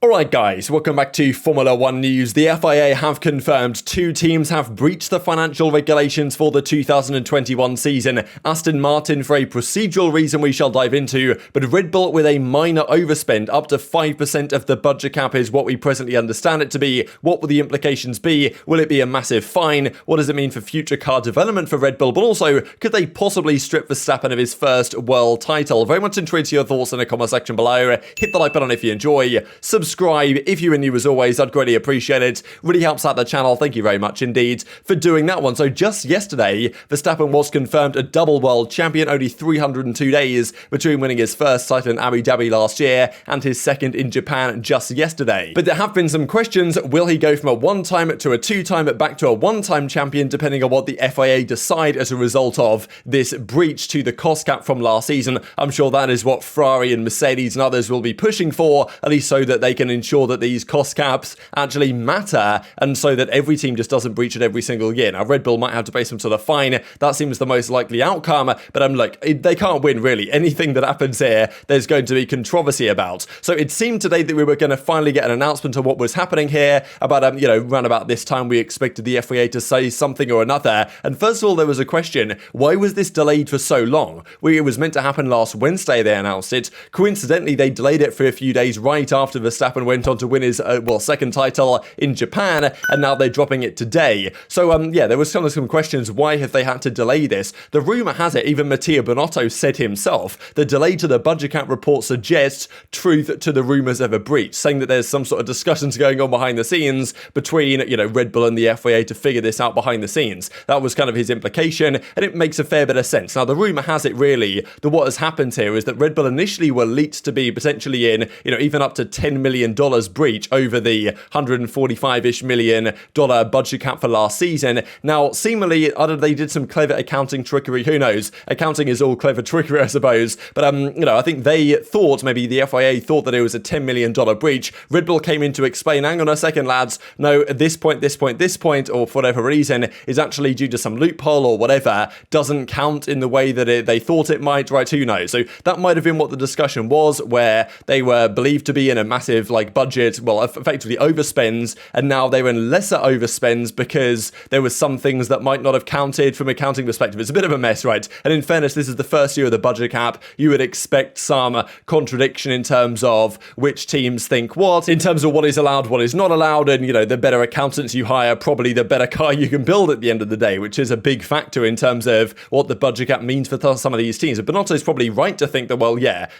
Alright guys, welcome back to Formula 1 news. The FIA have confirmed 2 teams have breached the financial regulations for the 2021 season. Aston Martin for a procedural reason we shall dive into, but Red Bull with a minor overspend, up to 5% of the budget cap is what we presently understand it to be. What will the implications be? Will it be a massive fine? What does it mean for future car development for Red Bull? But also, could they possibly strip Verstappen of his first world title? Very much intrigued to your thoughts in the comment section below. Hit the like button if you enjoy. Subscribe if you are new as always, I'd greatly appreciate it. Really helps out the channel, thank you very much indeed for doing that one. So just yesterday, Verstappen was confirmed a double world champion, only 302 days between winning his first title in Abu Dhabi last year and his second in Japan just yesterday. But there have been some questions. Will he go from a one-time to a two-time back to a one-time champion, depending on what the FIA decide as a result of this breach to the cost cap from last season? I'm sure that is what Ferrari and Mercedes and others will be pushing for, at least so that they can ensure that these cost caps actually matter and so that every team just doesn't breach it every single year. Now, Red Bull might have to pay some sort of fine. That seems the most likely outcome, but look, they can't win really. Anything that happens here, there's going to be controversy about. So it seemed today that we were going to finally get an announcement on what was happening here about, around about this time we expected the FIA to say something or another. And first of all, there was a question, why was this delayed for so long? It was meant to happen last Wednesday, they announced it. Coincidentally, they delayed it for a few days right after Verstappen went on to win his second title in Japan, and now they're dropping it today. So there was some questions, why have they had to delay this? The rumour has it, even Matteo Binotto said himself, the delay to the budget cap report suggests truth to the rumours of a breach, saying that there's some sort of discussions going on behind the scenes between Red Bull and the FIA to figure this out behind the scenes. That was kind of his implication, and it makes a fair bit of sense. Now, the rumour has it really that what has happened here is that Red Bull initially were leaked to be potentially in, even up to $10 million breach over the $145-ish million budget cap for last season. Now, seemingly, they did some clever accounting trickery. Who knows? Accounting is all clever trickery, I suppose. But, I think they thought, maybe the FIA thought that it was a $10 million breach. Red Bull came in to explain, hang on a second, lads. No, this point, or for whatever reason, is actually due to some loophole or whatever, doesn't count in the way that they thought it might, right? Who knows? So that might have been what the discussion was, where they were believed to be in a massive, budget, effectively overspends, and now they're in lesser overspends because there was some things that might not have counted from an accounting perspective. It's a bit of a mess, right? And in fairness, this is the first year of the budget cap. You would expect some contradiction in terms of which teams think what, in terms of what is allowed, what is not allowed, and, the better accountants you hire, probably the better car you can build at the end of the day, which is a big factor in terms of what the budget cap means for some of these teams. But Binotto's probably right to think that,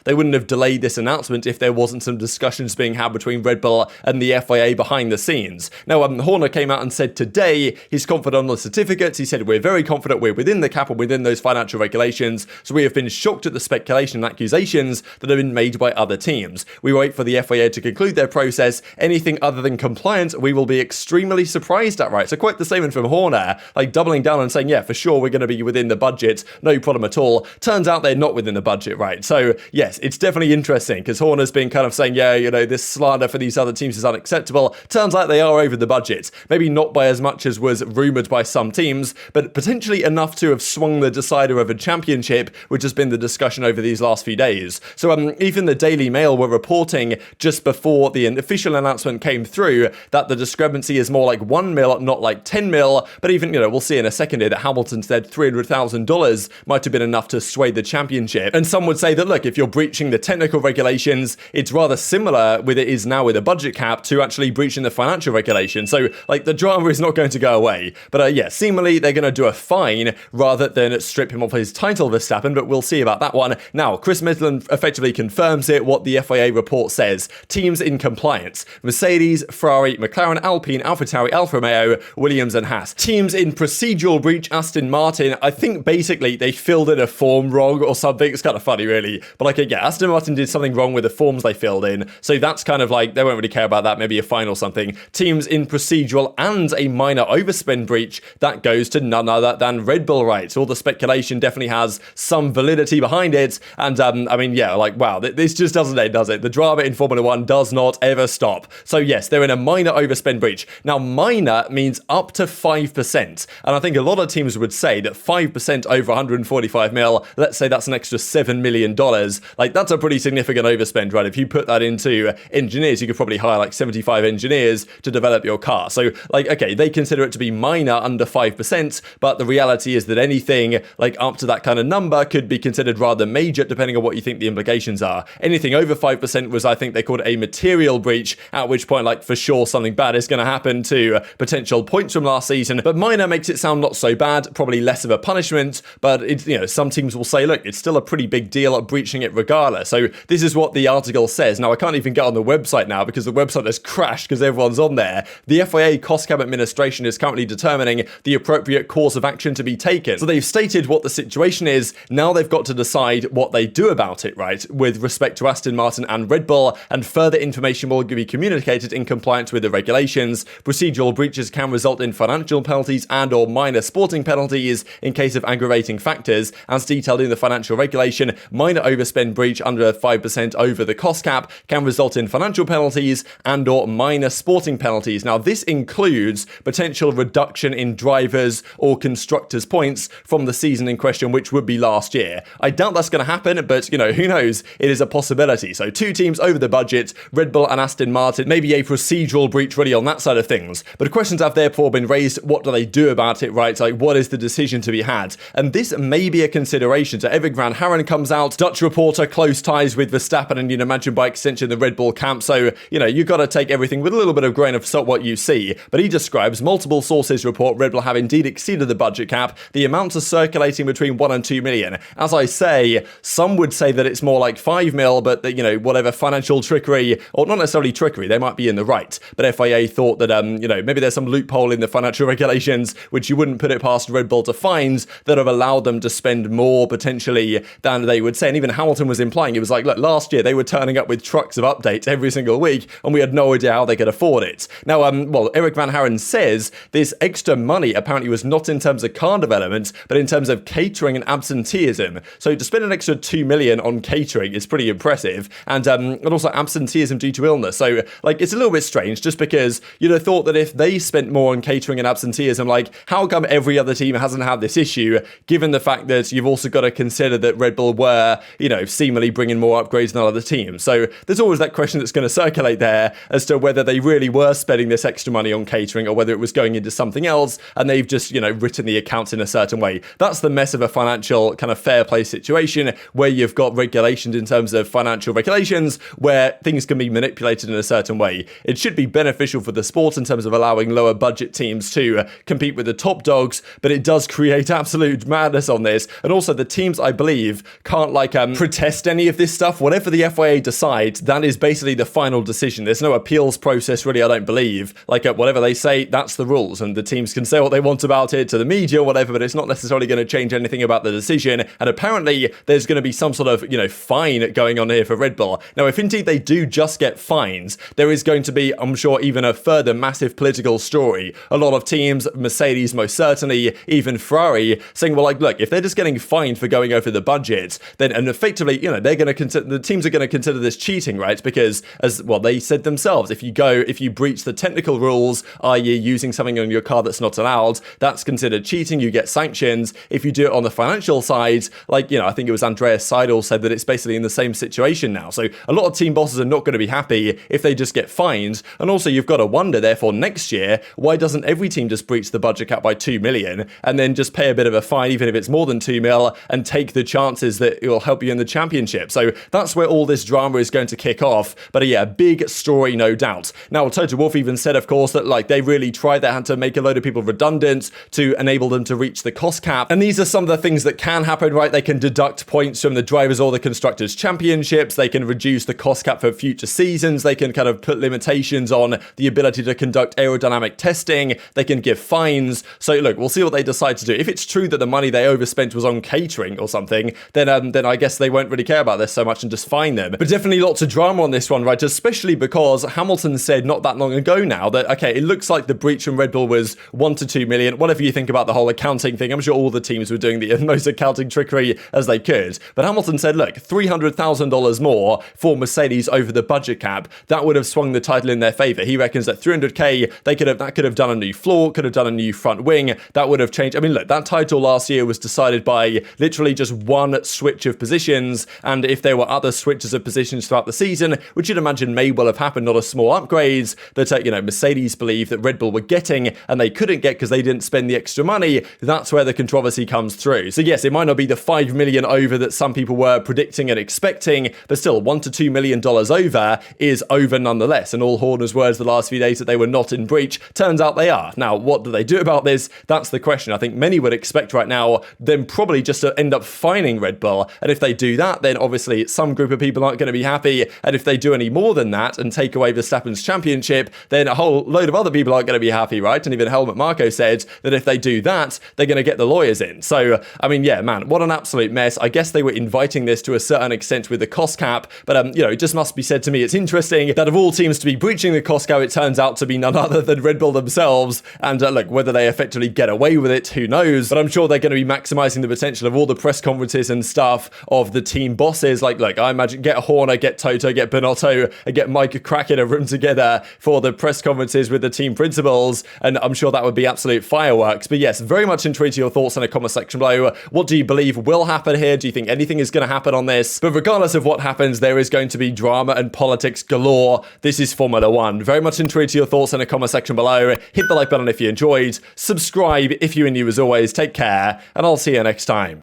they wouldn't have delayed this announcement if there wasn't some discussions being had between Red Bull and the FIA behind the scenes. Now, Horner came out and said today he's confident on the certificates. He said, we're very confident we're within the cap and within those financial regulations, so we have been shocked at the speculation and accusations that have been made by other teams. We wait for the FIA to conclude their process. Anything other than compliance, we will be extremely surprised at, right? So quite the statement from Horner, doubling down and saying, yeah, for sure, we're going to be within the budget, no problem at all. Turns out they're not within the budget, right? So yes, it's definitely interesting because Horner's been kind of saying, this slander for these other teams is unacceptable. Turns out they are over the budget. Maybe not by as much as was rumoured by some teams, but potentially enough to have swung the decider of a championship, which has been the discussion over these last few days. So even the Daily Mail were reporting just before the official announcement came through that the discrepancy is more like 1 mil, not like 10 mil. But even, we'll see in a second here that Hamilton said $300,000 might have been enough to sway the championship. And some would say that, look, if you're breaching the technical regulations, it's rather similar with it is now with a budget cap to actually breaching the financial regulation. So, the drama is not going to go away. But seemingly they're going to do a fine rather than strip him of his title, Verstappen, but we'll see about that one. Now, Chris Midland effectively confirms it, what the FIA report says. Teams in compliance: Mercedes, Ferrari, McLaren, Alpine, AlphaTauri, Alfa Romeo, Williams and Haas. Teams in procedural breach: Aston Martin. I think basically they filled in a form wrong or something. It's kind of funny, really. But Aston Martin did something wrong with the forms they filled in. So that's kind of they won't really care about that, maybe a fine or something. Teams in procedural and a minor overspend breach, that goes to none other than Red Bull, right? So all the speculation definitely has some validity behind it. And wow, this just doesn't end, does it? The drama in Formula 1 does not ever stop. So yes, they're in a minor overspend breach. Now, minor means up to 5%. And I think a lot of teams would say that 5% over 145 mil, let's say that's an extra $7 million. That's a pretty significant overspend, right? If you put that into engineers, you could probably hire like 75 engineers to develop your car. So like, okay, they consider it to be minor, under 5%, but the reality is that anything like up to that kind of number could be considered rather major, depending on what you think the implications are. Anything over 5% was, I think they called it a material breach, at which point, like, for sure something bad is going to happen to potential points from last season. But minor makes it sound not so bad, probably less of a punishment, but it's, you know, some teams will say, look, it's still a pretty big deal at breaching it regardless. So this is what the article says. Now, I can't even get on the website now because the website has crashed because everyone's on there. The FIA Cost Cap Administration is currently determining the appropriate course of action to be taken. So they've stated what the situation is. Now they've got to decide what they do about it, right, with respect to Aston Martin and Red Bull, and further information will be communicated in compliance with the regulations. Procedural breaches can result in financial penalties and or minor sporting penalties in case of aggravating factors. As detailed in the financial regulation, minor overspend breach under 5% over the cost cap can result in financial penalties and or minor sporting penalties. Now, this includes potential reduction in drivers or constructors' points from the season in question, which would be last year. I doubt that's going to happen, but, you know, who knows? It is a possibility. So 2 teams over the budget, Red Bull and Aston Martin, maybe a procedural breach really on that side of things. But questions have therefore been raised. What do they do about it, right? Like, what is the decision to be had? And this may be a consideration. So Erik van Haren comes out, Dutch reporter, close ties with Verstappen and, you know, imagine by extension the Red Bull camp. So, you know, you've got to take everything with a little bit of grain of salt what you see. But he describes multiple sources report Red Bull have indeed exceeded the budget cap. The amounts are circulating between 1 and 2 million. As I say, some would say that it's more like 5 mil, but that, you know, whatever financial trickery, or not necessarily trickery, they might be in the right. But FIA thought that, you know, maybe there's some loophole in the financial regulations, which you wouldn't put it past Red Bull to find, that have allowed them to spend more potentially than they would say. And even Hamilton was implying, it was like, look, last year they were turning up with trucks of updates every single week, and we had no idea how they could afford it. Now, well, Erik van Haren says this extra money apparently was not in terms of car development, but in terms of catering and absenteeism. So to spend an extra 2 million on catering is pretty impressive, and also absenteeism due to illness. So, like, it's a little bit strange, just because you'd have thought that if they spent more on catering and absenteeism, like, how come every other team hasn't had this issue, given the fact that you've also got to consider that Red Bull were, you know, seemingly bringing more upgrades than other teams. So there's always that question that's going to circulate there as to whether they really were spending this extra money on catering or whether it was going into something else and they've just, you know, written the accounts in a certain way. That's the mess of a financial kind of fair play situation, where you've got regulations in terms of financial regulations where things can be manipulated in a certain way. It should be beneficial for the sport in terms of allowing lower budget teams to compete with the top dogs, but it does create absolute madness on this. And also the teams, I believe, can't like protest any of this stuff. Whatever the FIA decides, that is basically the final decision. There's no appeals process really, I don't believe. Like whatever they say, that's the rules, and the teams can say what they want about it to the media or whatever, but it's not necessarily going to change anything about the decision. And apparently there's going to be some sort of, you know, fine going on here for Red Bull. Now, if indeed they do just get fines, there is going to be, I'm sure, even a further massive political story. A lot of teams, Mercedes most certainly, even Ferrari, saying, well, like, look, if they're just getting fined for going over the budget, then, and effectively, you know, they're going to consider, the teams are going to consider this cheating, right? Because, as well, they said themselves, if you breach the technical rules, i.e. using something on your car that's not allowed, that's considered cheating, you get sanctions. If you do it on the financial side, like, you know, I think it was Andreas Seidel said that it's basically in the same situation now. So a lot of team bosses are not going to be happy if they just get fined. And also you've got to wonder, therefore, next year, why doesn't every team just breach the budget cap by 2 million and then just pay a bit of a fine, even if it's more than 2 mil, and take the chances that it will help you in the championship? So that's where all this drama is going to kick off. But yeah, big story, no doubt. Now, Toto Wolff even said, of course, that like they really tried their hand to make a load of people redundant to enable them to reach the cost cap. And these are some of the things that can happen, right? They can deduct points from the drivers or the constructors championships. They can reduce the cost cap for future seasons. They can kind of put limitations on the ability to conduct aerodynamic testing. They can give fines. So look, we'll see what they decide to do. If it's true that the money they overspent was on catering or something, then I guess they won't really care about this so much and just fine them. But definitely lots of drama on this one, right? Especially because Hamilton said not that long ago now that, okay, it looks like the breach from Red Bull was 1 to 2 million. Whatever you think about the whole accounting thing, I'm sure all the teams were doing the most accounting trickery as they could. But Hamilton said, look, $300,000 more for Mercedes over the budget cap, that would have swung the title in their favor. He reckons that 300k, that could have done a new floor, could have done a new front wing. That would have changed. I mean, look, that title last year was decided by literally just one switch of positions. And if there were other switches of positions throughout the season, which you'd imagine may well have happened, not a small upgrades that, Mercedes believe that Red Bull were getting and they couldn't get because they didn't spend the extra money. That's where the controversy comes through. So yes, it might not be the 5 million over that some people were predicting and expecting, but still $1 to $2 million over is over nonetheless. And all Horner's words the last few days that they were not in breach, turns out they are. Now, what do they do about this? That's the question. I think many would expect right now them probably just to end up fining Red Bull. And if they do that, then obviously some group of people aren't going to be happy. And if they do any more than that and take away Verstappen's championship, then a whole load of other people aren't going to be happy, right? And even Helmut Marko said that if they do that, they're going to get the lawyers in. So, I mean, yeah, man, what an absolute mess. I guess they were inviting this to a certain extent with the cost cap, but, it just must be said to me, it's interesting that of all teams to be breaching the cost cap, it turns out to be none other than Red Bull themselves. And look, whether they effectively get away with it, who knows? But I'm sure they're going to be maximizing the potential of all the press conferences and stuff of the team bosses. Like, I imagine get Horner, get Toto, get Binotto, and get Mike Crack in a room together for the press conferences with the team principals. And I'm sure that would be absolute fireworks. But yes, very much intrigued to your thoughts in the comment section below. What do you believe will happen here? Do you think anything is going to happen on this? But regardless of what happens, there is going to be drama and politics galore. This is Formula One. Very much intrigued to your thoughts in the comment section below. Hit the like button if you enjoyed. Subscribe if you are new as always. Take care, and I'll see you next time.